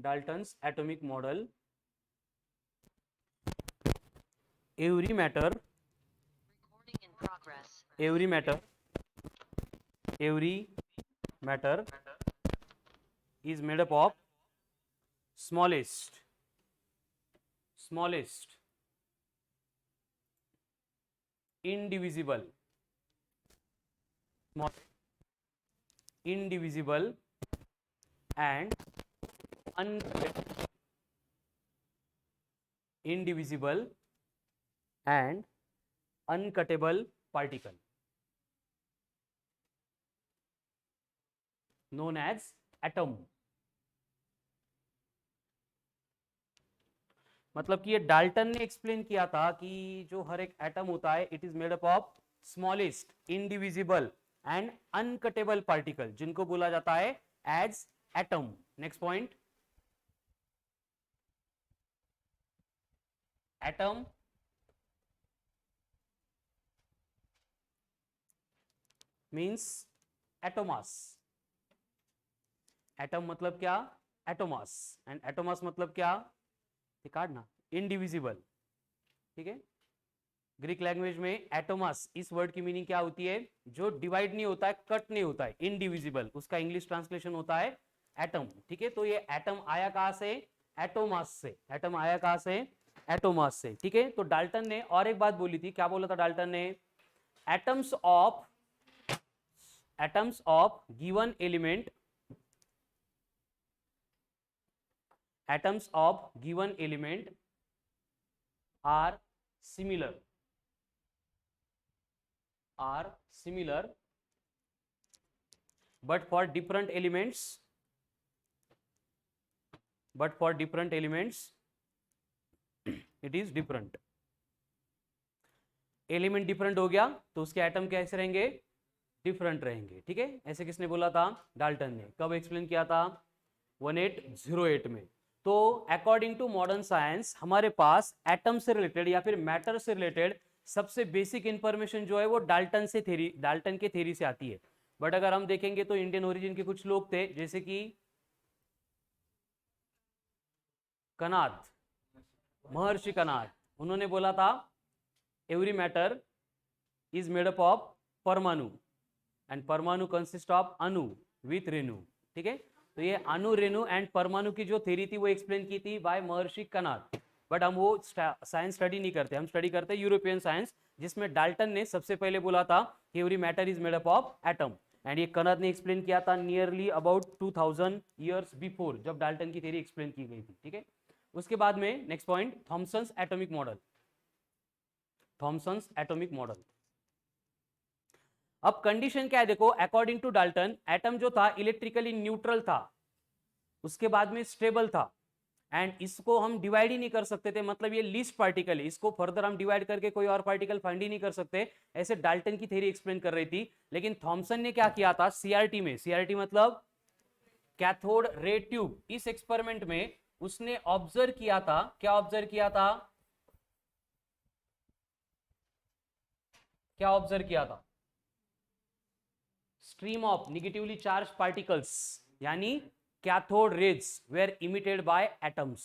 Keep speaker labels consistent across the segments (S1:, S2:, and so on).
S1: Dalton's atomic model. Every matter is made up of smallest indivisible and uncuttable particle known as atom. मतलब कि ये Dalton ने explain किया था कि जो हर एक एटम होता है it is made up of smallest indivisible and uncuttable particle, जिनको बोला जाता है as atom. Next point, atom means atomos. Atom मतलब क्या? एटोमास. एंड एटोमास मतलब क्या? काटना, इंडिविजिबल. ठीक है, ग्रीक लैंग्वेज में एटोमास इस वर्ड की मीनिंग क्या होती है? जो डिवाइड नहीं होता है, कट नहीं होता है, इंडिविजिबल. उसका इंग्लिश ट्रांसलेशन होता है एटम. ठीक है, तो ये एटम आया कहां से? एटोमास से. एटम आया कहां से? एटोमास से. ठीक है, तो डाल्टन ने और एक बात बोली थी. क्या बोला था डाल्टन ने? Atoms of given element are similar but for different elements it is different. Element different हो गया तो उसके एटम कैसे रहेंगे? डिफरेंट रहेंगे. ठीक है, ऐसे किसने बोला था? डाल्टन ने. कब एक्सप्लेन किया था? 1808 में. तो अकॉर्डिंग टू मॉडर्न साइंस हमारे पास एटम से रिलेटेड या फिर मैटर से रिलेटेड सबसे बेसिक इंफॉर्मेशन जो है वो डाल्टन के थ्योरी से आती है. बट अगर हम देखेंगे तो इंडियन ओरिजिन के कुछ लोग थे, जैसे कि कनाद, महर्षि कनाद. उन्होंने बोला था every matter is made up of परमाणु एंड परमाणु कंसिस्ट ऑफ अणु विथ रेणु. ठीक है, तो ये अणु, रेणु एंड परमाणु की जो थ्योरी थी वो एक्सप्लेन की थी बाय महर्षि कनाद. बट हम वो साइंस स्टडी नहीं करते, हम स्टडी करते हैं यूरोपियन साइंस, जिसमें डाल्टन ने सबसे पहले बोला था कि every matter is made up of atom. And ये कनाद ने एक्सप्लेन किया था नियरली अबाउट 2000 ईयर्स बिफोर, जब डाल्टन की थ्योरी एक्सप्लेन की गई थी. ठीक है, उसके बाद में next point, Thomson's atomic model. Thomson's atomic model. अब कंडीशन क्या है देखो, अकॉर्डिंग टू डाल्टन एटम जो था इलेक्ट्रिकली न्यूट्रल था, उसके बाद में स्टेबल था, एंड इसको हम डिवाइड ही नहीं कर सकते थे. मतलब ये लीस्ट पार्टिकल है, इसको फर्दर हम डिवाइड करके कोई और पार्टिकल फाइंड ही नहीं कर सकते. ऐसे डाल्टन की थ्योरी एक्सप्लेन कर रही थी. लेकिन थॉमसन ने क्या किया था? सीआरटी में, सीआरटी मतलब कैथोड रे ट्यूब, इस एक्सपेरिमेंट में उसने ऑब्जर्व किया था. क्या ऑब्जर्व किया था? क्या ऑब्जर्व किया था? Stream of negatively charge particles, यानी cathode rays were emitted by atoms.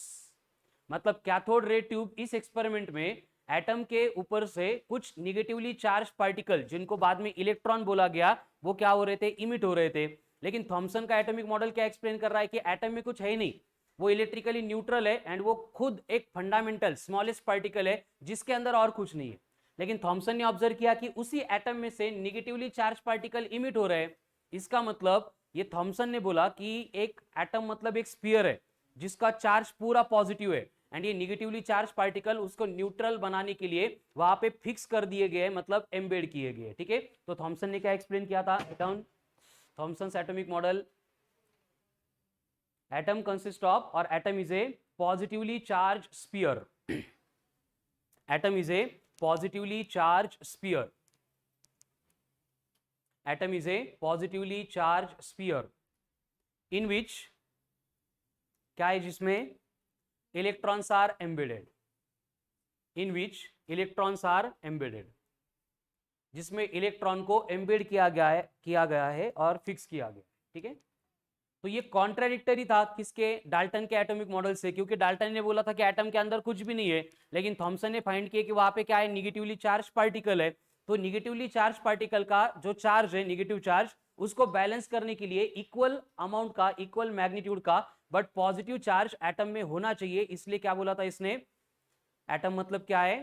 S1: मतलब कैथोड रे ट्यूब इस एक्सपेरिमेंट में एटम के ऊपर से कुछ निगेटिवली चार्ज पार्टिकल, जिनको बाद में इलेक्ट्रॉन बोला गया, वो क्या हो रहे थे? इमिट हो रहे थे. लेकिन थॉमसन का एटॉमिक मॉडल क्या एक्सप्लेन कर रहा है कि एटम में कुछ है ही नहीं, वो इलेक्ट्रिकली न्यूट्रल है एंड वो खुद एक फंडामेंटल स्मॉलेस्ट पार्टिकल है जिसके अंदर और कुछ नहीं है. लेकिन थॉमसन ने ऑब्जर्व किया कि उसी एटम में से निगेटिवली चार्ज पार्टिकल इमिट हो रहे हैं. इसका मतलब ये थॉमसन ने बोला कि एक एटम मतलब एक स्फीयर है जिसका चार्ज पूरा पॉजिटिव है, एंड ये निगेटिवली चार्ज पार्टिकल उसको न्यूट्रल बनाने के लिए वहां पे फिक्स कर दिए गए, मतलब एम्बेड किए गए. ठीक है, तो थॉमसन ने क्या एक्सप्लेन किया था? Atom, Thomson's atomic model. Atom consist of, और atom is a positively charge sphere. Atom is a positively charged sphere. Atom is a positively charged sphere in which क्या है? जिसमें electrons are embedded. In which electrons are embedded. जिसमें electron को embed किया गया है और फिक्स किया गया. ठीक है, तो ये कॉन्ट्राडिक्टरी था किसके, डाल्टन के एटॉमिक मॉडल से, क्योंकि डाल्टन ने बोला था कि एटम के अंदर कुछ भी नहीं है, लेकिन थॉमसन ने फाइंड किया कि वहां पे क्या है, निगेटिवली चार्ज पार्टिकल है। तो निगेटिवली चार्ज पार्टिकल का जो चार्ज है, निगेटिव चार्ज, उसको बैलेंस करने के लिए इक्वल अमाउंट का, इक्वल मैग्नीट्यूड का बट पॉजिटिव चार्ज एटम में होना चाहिए, इसलिए क्या बोला था इसने, एटम मतलब क्या है,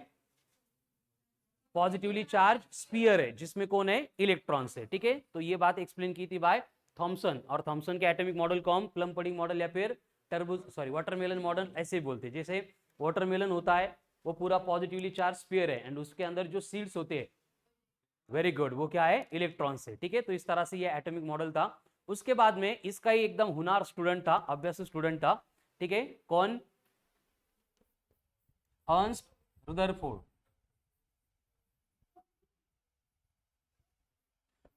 S1: पॉजिटिवली चार्ज स्फीयर है जिसमें कौन है, इलेक्ट्रॉन्स है। ठीक है, तो ये बात एक्सप्लेन की थी बाय थॉमसन, और थॉमसन के एटॉमिक मॉडल को हम प्लम पडिंग मॉडल या फिर वाटरमेलन मॉडल ऐसे बोलते हैं। जैसे वाटरमेलन होता है वो पूरा पॉजिटिवली चार्ज स्फीयर है एंड उसके अंदर जो सीड्स होते हैं, वेरी गुड, वो क्या है, इलेक्ट्रॉन्स है। ठीक है, तो इस तरह से ये एटॉमिक मॉडल था। उसके बाद में इसका ही एकदम हुनार स्टूडेंट था, अभ्यस्त स्टूडेंट था। ठीक है, कौन, अर्नस्ट रुदरफोर्ड।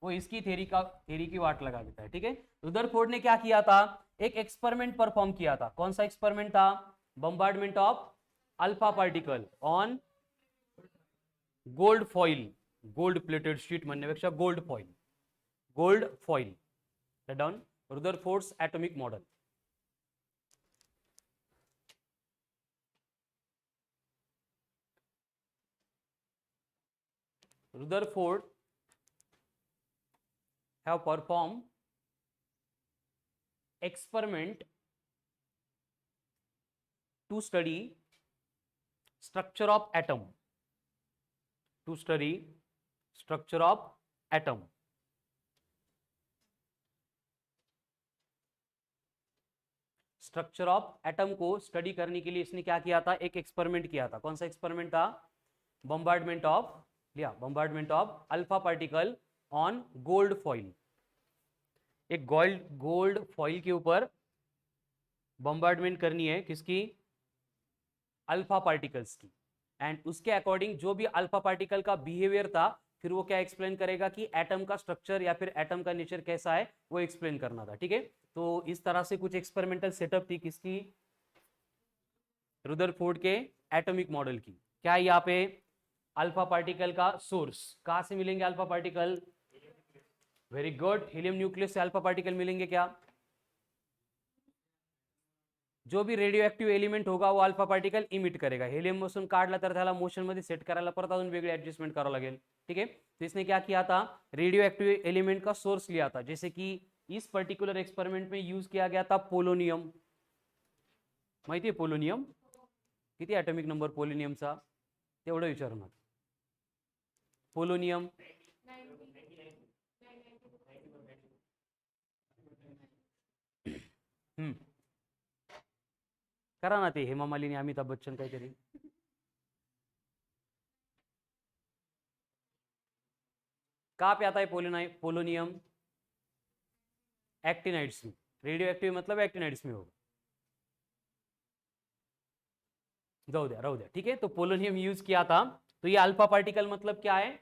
S1: वो इसकी थ्योरी की वाट लगा देता है। ठीक है, रुदरफोर्ड ने क्या किया था, एक एक्सपेरिमेंट परफॉर्म किया था। कौन सा एक्सपेरिमेंट था, bombardment of alpha particle on gold foil, gold plated sheet म्हणण्यापेक्षा gold foil, gold foil, down, Rutherford's atomic model. Rutherford have performed experiment to study structure of atom, to study structure of atom। Structure of atom को study करने के लिए इसने क्या किया था, एक एक्सपेरिमेंट किया था। कौन सा एक्सपेरिमेंट था, बम्बार्डमेंट ऑफ, लिया, bombardment of alpha particle on gold foil. एक गोल्ड फॉइल के ऊपर बम्बार्डमेंट करनी है, किसकी, अल्फा पार्टिकल्स की, एंड उसके अकॉर्डिंग जो भी अल्फा पार्टिकल का बिहेवियर था, फिर वो क्या एक्सप्लेन करेगा कि एटम का स्ट्रक्चर या फिर एटम का नेचर कैसा है, वो एक्सप्लेन करना था। ठीक है, तो इस तरह से कुछ एक्सपेरिमेंटल सेटअप थी किसकी, रुदरफोर्ड के एटॉमिक मॉडल की। क्या है यहाँ पे, अल्फा पार्टिकल का सोर्स, कहां से मिलेंगे alpha particle, very good, helium nucleus से अल्फा पार्टिकल मिलेंगे। क्या, जो भी रेडिओ ऍक्टिव्ह एलिमेंट होगा वो अल्फा पार्टिकल इमिट करेगा। हेलियम पासून काढला तर त्याला मोशन मध्ये सेट करायला परत अजून वेगळी ऍडजस्टमेंट करावं लागेल। ठीक है, तो इसने क्या किया था, रेडियो एक्टिव एलिमेंट का सोर्स लिया था। जैसे कि इस पर्टिकुलर एक्सपेरिमेंट में यूज किया गया था पोलोनियम, माहिती आहे पोलोनियम, किती ॲटॉमिक नंबर पोलोनियमचा, तेवढं विचारणार, पोलोनियम करा ना ते हेमा मालिनी अमिताभ बच्चन काहीतरी, कहाँ पे आता है पोलोनियम, एक्टिनाइड्स में, रेडियो एक्टिव मतलब एक्टिनाइड्स में होगा, जाऊ द्या, राहू द्या। ठीक है, तो पोलोनियम यूज किया था। तो ये अल्फा पार्टिकल मतलब क्या है,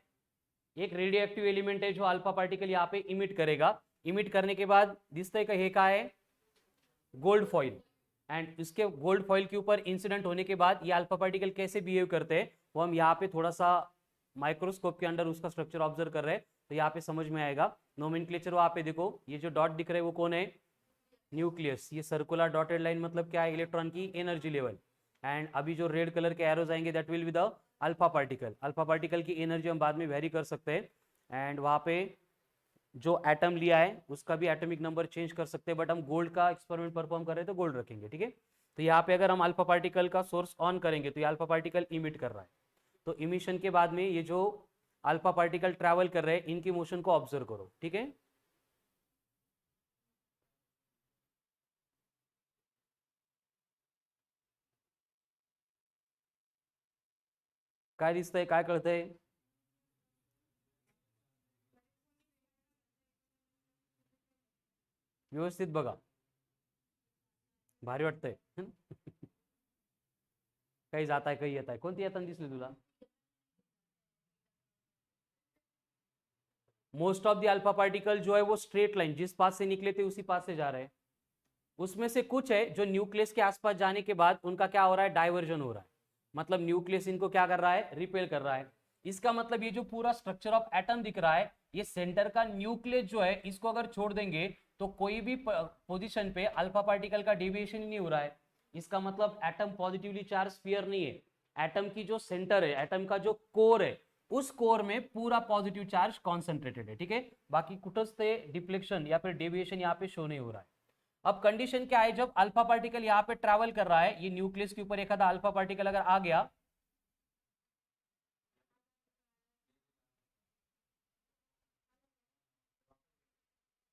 S1: एक रेडियो एक्टिव एलिमेंट है जो अल्फा पार्टिकल यहाँ पे इमिट करेगा। इमिट करने के बाद दिसतंय का हे काय है, गोल्ड फॉइल, एंड इसके गोल्ड फॉइल के ऊपर इंसिडेंट होने के बाद ये अल्फा पार्टिकल कैसे बिहेव करते हैं वो हम यहाँ पे थोड़ा सा माइक्रोस्कोप के अंदर उसका स्ट्रक्चर ऑब्जर्व कर रहे हैं, तो यहाँ पे समझ में आएगा। नोमेनक्लेचर वहाँ पे देखो, ये जो डॉट दिख रहा है वो कौन है, न्यूक्लियस। ये सर्कुलर डॉटेड लाइन मतलब क्या है, इलेक्ट्रॉन की एनर्जी लेवल, एंड अभी जो रेड कलर के एरोज आएंगे that will be the alpha particle. Alpha particle की एनर्जी हम बाद में वेरी कर सकते हैं, एंड वहाँ पे जो एटम लिया है उसका भी एटॉमिक नंबर चेंज कर सकते हैं, बट हम गोल्ड का एक्सपेरिमेंट परफॉर्म कर रहे हैं तो गोल्ड रखेंगे। ठीक है, तो यहाँ पे अगर हम अल्फा पार्टिकल का सोर्स ऑन करेंगे तो ये अल्फा पार्टिकल इमिट कर रहा है, तो इमिशन के बाद में ये जो अल्फा पार्टिकल ट्रैवल कर रहे हैं इनकी मोशन को ऑब्जर्व करो। ठीक है, काय दिसतंय, काय कळतंय, व्यवस्थित बघा, भारी वाटतंय काही जात आहे काही येत आहे, कोणती येताना दिसली तुला, most of the alpha particle जो है वो स्ट्रेट लाइन, जिस पास से निकले थे उसी पास से जा रहे हैं। उसमें से कुछ है जो न्यूक्लियस के आसपास जाने के बाद उनका क्या हो रहा है, डाइवर्जन हो रहा है, मतलब न्यूक्लियस इनको क्या कर रहा है, रिपेल कर रहा है। इसका मतलब ये जो पूरा स्ट्रक्चर ऑफ एटम दिख रहा है, ये सेंटर का न्यूक्लियस जो है इसको अगर छोड़ देंगे तो कोई भी पोजीशन पे अल्फा पार्टिकल का डेविएशन ही नहीं हो रहा है, इसका मतलब एटम पॉजिटिवली चार्ज स्फीयर नहीं है। एटम की जो सेंटर है, एटम का जो कोर है, उस कोर में पूरा पॉजिटिव चार्ज कॉन्सेंट्रेटेड है, ठीक है। बाकी कुटस्थते डिफ्लेक्शन या फिर डेविएशन यहाँ पे शो नहीं हो रहा है। अब कंडीशन क्या है, जब अल्फा पार्टिकल यहाँ पे ट्रैवल कर रहा है, ये न्यूक्लियस के ऊपर एक आधा अल्फा पार्टिकल अगर आ गया,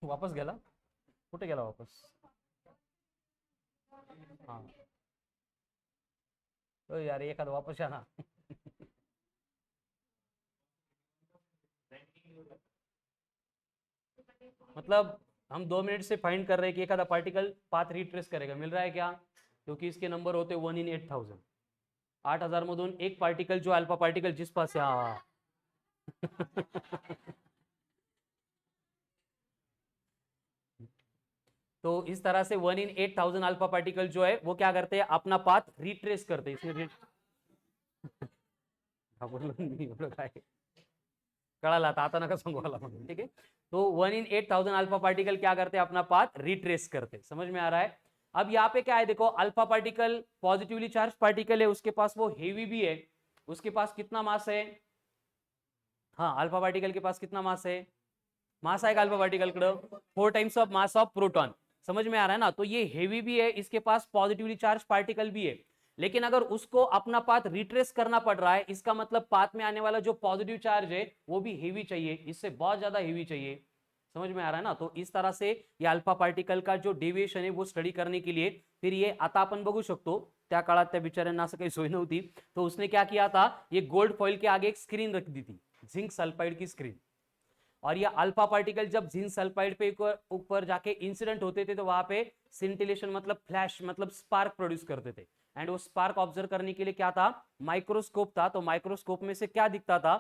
S1: वापस गेला, कुठे गेला वापस? हाँ, तो यार एखादा वापस या ना. मतलब हम 2 मिनट से फाइंड कर रहे हैं कि एक आधा पार्टिकल पाथ रिट्रेस करेगा, मिल रहा है क्या? क्योंकि इसके नंबर होते 1 in 8,000. 8,000 मधून एक पार्टिकल जो अल्फा पार्टिकल जिस पास है, हाँ. तो इस तरह से 1 in 8,000 अल्फा पार्टिकल जो है वो क्या करते हैं, अपना पाथ रिट्रेस करते हैं. इसमें कळाला आता नका सांगू मला म्हणून, ठीक है. तो 1 in 8,000 अल्फा पार्टिकल क्या करते हैं, अपना पाथ रिट्रेस करते हैं. समझ में आ रहा है? अब यहाँ पे क्या है, देखो alpha particle positively charge particle है, उसके पास वो हेवी भी है. उसके पास कितना मास है? हाँ, अल्फा पार्टिकल के पास कितना मास है? मास आहे का अल्फा पार्टिकल कडे? 4 times of mass of proton. समझ में आ रहा है ना? तो ये हेवी भी है, इसके पास पॉजिटिवली चार्ज पार्टिकल भी है. लेकिन अगर उसको अपना पाथ रिट्रेस करना पड़ रहा है, इसका मतलब पाथ में आने वाला जो पॉजिटिव चार्ज है वो भी हेवी चाहिए, इससे बहुत ज्यादा हेवी चाहिए. समझ में आ रहा है ना? तो इस तरह से ये अल्फा पार्टिकल का जो डेविएशन है वो स्टडी करने के लिए, फिर ये आता आपण बघू शकतो. त्या काळात त्या बिचाऱ्यांना असं काही सोय नव्हती, तो उसने क्या किया था, ये गोल्ड फॉइल के आगे एक स्क्रीन रख दी थी, जिंक सल्फाइड की स्क्रीन. और ये अल्फा पार्टिकल जब जिंक सल्फाइड पे ऊपर जाके इंसिडेंट होते थे, तो वहां पे सिंटिलेशन मतलब फ्लैश मतलब स्पार्क प्रोड्यूस करते थे. एंड वो स्पार्क ऑब्जर्व करने के लिए क्या था, माइक्रोस्कोप था. तो माइक्रोस्कोप में से क्या दिखता था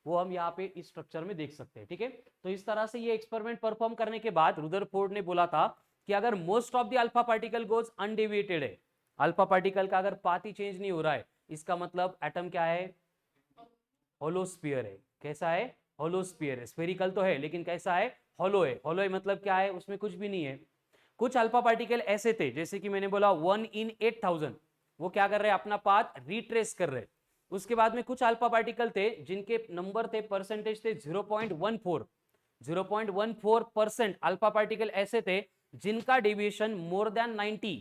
S1: वो हम यहाँ पे इस स्ट्रक्चर में देख सकते हैं, ठीक है. तो इस तरह से ये एक्सपेरिमेंट परफॉर्म करने के बाद रुदरफोर्ड ने बोला था कि अगर most of the alpha particle goes undeviated है, अल्फा पार्टिकल का अगर पाथ ही चेंज नहीं हो रहा है, इसका मतलब एटम क्या है, होलोस्फीयर है. कैसा है? होलोस्फीयर है. स्फेरिकल तो है लेकिन कैसा है, होलो है. होलो है मतलब क्या है, उसमें कुछ भी नहीं है. कुछ अल्फा पार्टिकल ऐसे थे, जैसे कि मैंने बोला 1 in 8,000, वो क्या कर रहे हैं, अपना पाथ रिट्रेस कर रहे. उसके बाद में कुछ अल्फा पार्टिकल थे जिनके नंबर थे, परसेंटेज थे 0.14. 0.14% अल्फा पार्टिकल ऐसे थे जिनका डेविएशन मोर देन 90,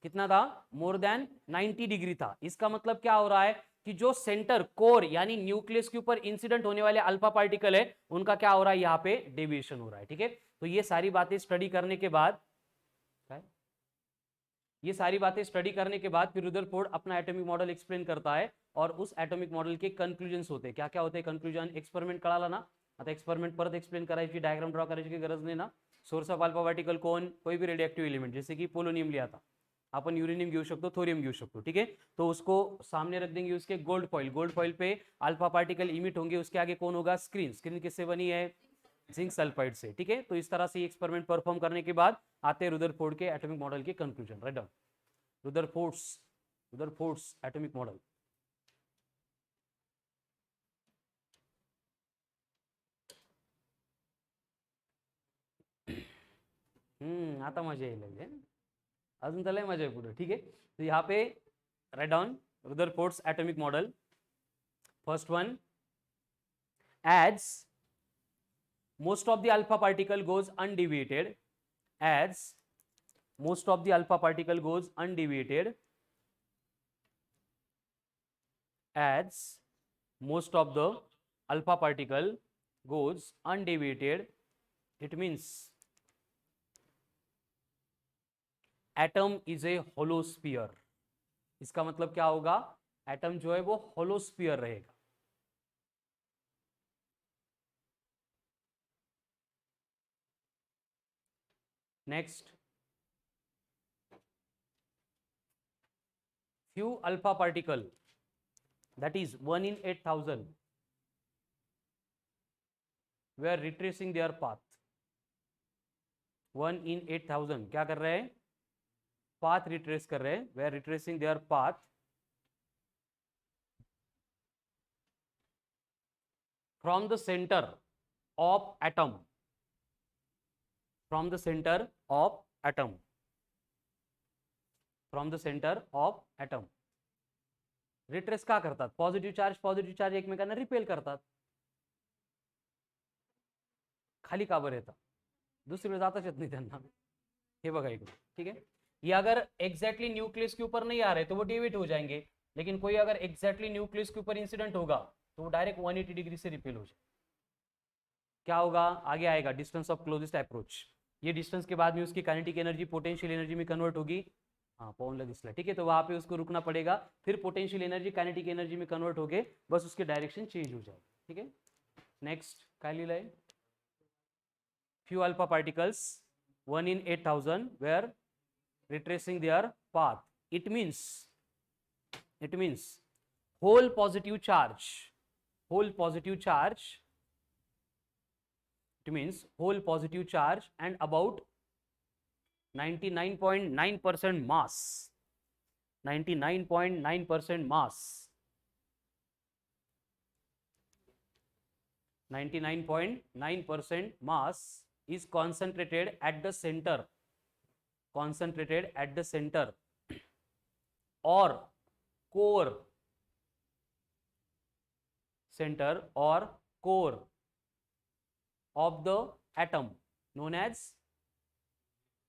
S1: कितना था, मोर देन 90 डिग्री था. इसका मतलब क्या हो रहा है कि जो सेंटर कोर यानी न्यूक्लियस के ऊपर इंसिडेंट होने वाले अल्फा पार्टिकल है, उनका क्या हो रहा है, यहाँ पे डेविएशन हो रहा है, ठीक है. तो ये सारी बातें स्टडी करने के बाद, ये सारी बातें स्टडी करने के बाद फिर रुदरफोर्ड अपना एटॉमिक मॉडल एक्सप्लेन करता है. और उस एटॉमिक मॉडल के कंक्लूजन्स होते हैं. क्या क्या होते हैं कंक्लूजन? एक्सपेरिमेंट कळाला ना? आता एक्सपेरिमेंट परत एक्सप्लेन करायची, डायग्राम ड्रॉ करायची काही गरज नाही ना. सोर्स ऑफ अल्फा पार्टिकल कोण, कोई भी रेडिएक्टिव एलिमेंट, जैसे कि पोलोनियम लिया था, अपन यूरेनियम घेऊ शकतो, थोरियम घेऊ शकतो, ठीक है. तो उसको सामने रख देंगे उसके गोल्ड फॉइल. गोल्ड फॉइल पे अल्फा पार्टिकल इमिट होंगे, उसके आगे कौन होगा, स्क्रीन. स्क्रीन किससे बनी है, जिंक सल्फाइड से, ठीक है. तो इस तरह से एक्सपेरिमेंट परफॉर्म करने के बाद आते हैं रुदरफोर्ड के एटॉमिक मॉडल के conclusion. Write down Rutherford's, Rutherford's atomic model. आता मजा येईल म्हणजे. अजून त्याला मजा आहे पुढे, ठीक है. तो यहाँ पे write down Rutherford's atomic model. First one, as most of the alpha particle goes undeviated, as most of the alpha particle goes undeviated, as most of the alpha particle goes undeviated, it means atom is a hollow sphere. इसका मतलब क्या होगा, atom जो है वो होलोस्फीयर रहेगा. Next, few alpha particle, that is 1 in 8,000, were retracing their path. 1 in 8,000 क्या कर रहे हैं, पाथ रिट्रेस कर रहे हैं. We are retracing their path from the centre of atom, from the centre of atom, from the centre of atom. Retrace का करतात, positive charge एकमेकांना रिपेल करतात. खाली का बरं येतात, दुसरीकडे जाताच येत नाही त्यांना. हे बघा इकडे, ठीक है. ये अगर एग्जैक्टली न्यूक्लियस के ऊपर नहीं आ रहे तो वो डेविएट हो जाएंगे, लेकिन कोई अगर एग्जैक्टली न्यूक्लियस के ऊपर इंसिडेंट होगा तो वो डायरेक्ट 180 डिग्री से रिपेल हो जाए. क्या होगा, आगे आएगा डिस्टेंस ऑफ क्लोजेस्ट अप्रोच. ये डिस्टेंस के बाद में उसकी काइनेटिक एनर्जी पोटेंशियल एनर्जी में कन्वर्ट होगी. हाँ पवन दिसला, ठीक है. तो वहां पे उसको रुकना पड़ेगा, फिर पोटेंशियल एनर्जी काइनेटिक एनर्जी में कन्वर्ट होके बस उसके डायरेक्शन चेंज हो जाए, ठीक है. नेक्स्ट काय लिहिलंय, few alpha particles 1 in 8000 were retracing their path. It means whole positive charge, whole positive charge, it means whole positive charge and about 99.9% mass, 99.9% mass, 99.9% mass is concentrated at the center, concentrated at the center or core, center or core of the atom known as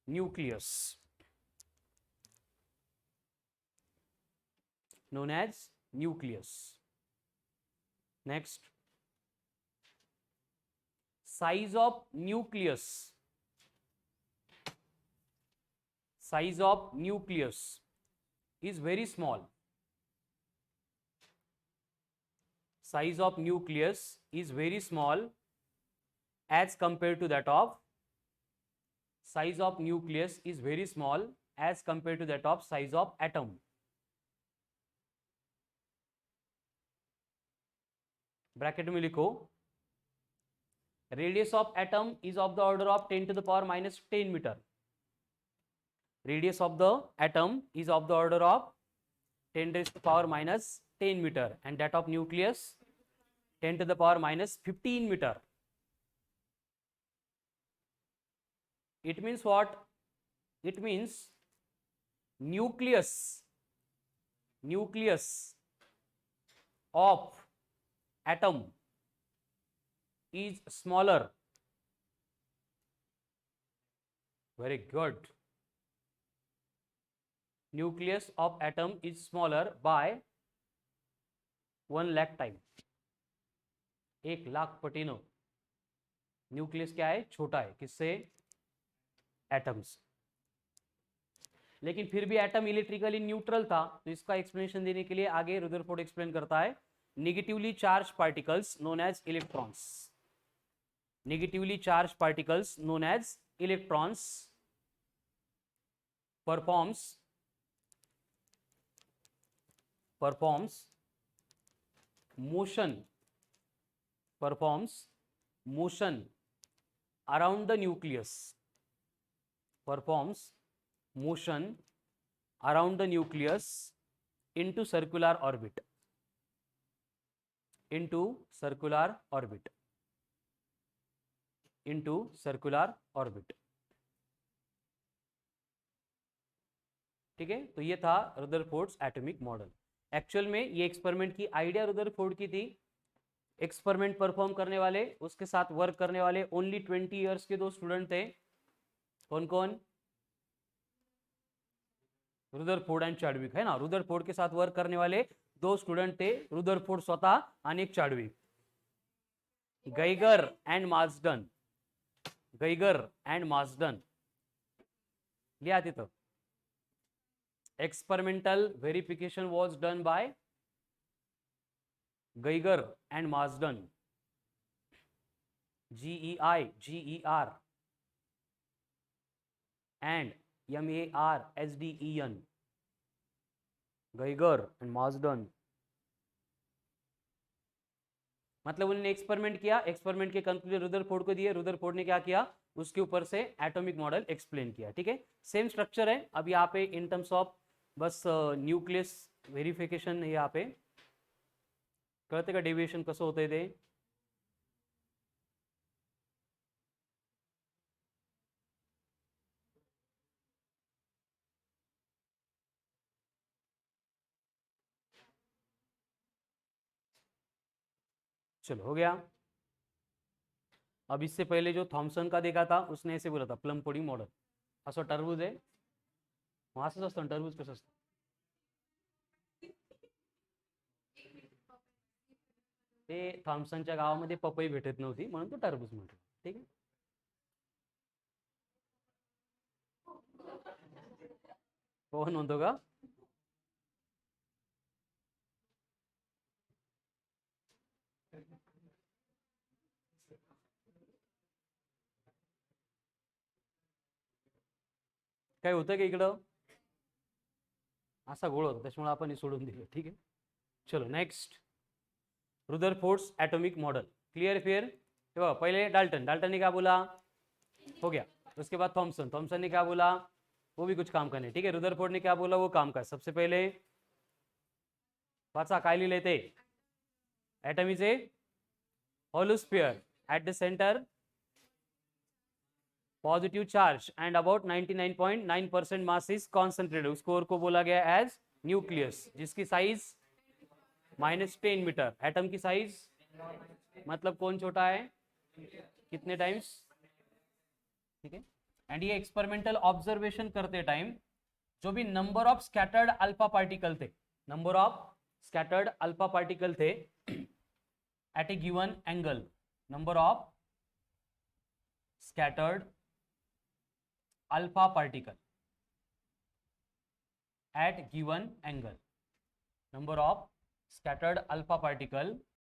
S1: nucleus, known as nucleus. Next, size of nucleus, size of nucleus is very small, size of nucleus is very small as compared to that of, size of nucleus is very small as compared to that of size of atom. Bracket में लिखो, radius of atom is of the order of 10 to the power minus 10 meter. Radius of the atom is of the order of 10 raised to the power minus 10 meter and that of nucleus 10 to the power minus 15 meter. It means what? It means nucleus of atom is smaller. Very good. Nucleus of atom is smaller by 1 lakh time. 1 lakh पटीनो nucleus क्या है, छोटा है. किससे? Atoms. लेकिन फिर भी atom electrically neutral था, तो इसका एक्सप्लेनेशन देने के लिए आगे रुदरफोर्ड एक्सप्लेन करता है. Negatively charge particles known as electrons, negatively charged particles known as electrons performs motion around the nucleus, performs motion around the nucleus into circular orbit, into circular orbit, into circular orbit. ठीक है. तो ये था रुदरफोर्ड्स atomic model. Actual में ये experiment की idea Rutherford की थी. एक्सपेरिमेंट परफॉर्म करने वाले, उसके साथ वर्क करने वाले ओनली 20 इयर्स के 2 स्टूडेंट थे. कौन कौन? रुदरफोर्ड एंड चार्डविक, है ना. रुदरफोर्ड के साथ वर्क करने वाले 2 स्टूडेंट थे, रुदरफोर्ड स्वतः आणि एक Chadwick. Geiger and Marsden, Geiger and Marsden. लिहा तिथं. Experimental verification was done by Geiger and Marsden, GER and MARSDEN, Geiger and Marsden. मतलब उन्होंने एक्सपेरिमेंट किया, एक्सपेरिमेंट के कंक्लूजन रुदरफोर्ड को दिए, रुदरफोर्ड ने क्या किया, उसके ऊपर से एटॉमिक मॉडल एक्सप्लेन किया. ठीक है. सेम स्ट्रक्चर है. अब यहाँ पे इन टर्म्स ऑफ बस न्यूक्लियस व्हेरिफिकेशन यहाँ पे कळते का डेविएशन कसं होतंय ते. चलो हो गया। अब इससे पहले जो थॉमसन का देखा था उसने ऐसे बोला था प्लम पुडिंग मॉडल, असं टरबूज आहे मग असंच असतं ना, टरबूज कसं असतं ते थॉमसनच्या गावामध्ये पपई भेटत नव्हती म्हणून तो टरबूज म्हटलं, ठीक आहे. पवन म्हणतो का? काय होतं का इकडं? असा गोळ होता त्याच्यामुळे आपण हे सोडून दिलं, ठीक आहे. चलो next, Rutherford's atomic model, clear fear. पहले डाल्टन, डाल्टन ने क्या बोला, हो गया. उसके बाद थॉमसन, थॉमसन ने क्या बोला, वो भी कुछ काम का नहीं, ठीक है. रुदरफोर्ड ने क्या बोला, वो काम का. सबसे पहले वाचा काय लिहिले ते, atom is A hollow sphere at the center positive charge and about 99.9% mass is concentrated. उस कोर को बोला गया एज न्यूक्लियस, जिसकी साइज -10 मीटर. एटम की साइज मतलब कौन छोटा है, कितने टाइम्स, ठीक है. एंड ये एक्सपेरिमेंटल ऑब्जर्वेशन करते टाइम जो भी number of scattered alpha particle थे, number of scattered alpha particle थे at a given angle, number of scattered alpha particle at given angle, number of scattered alpha particle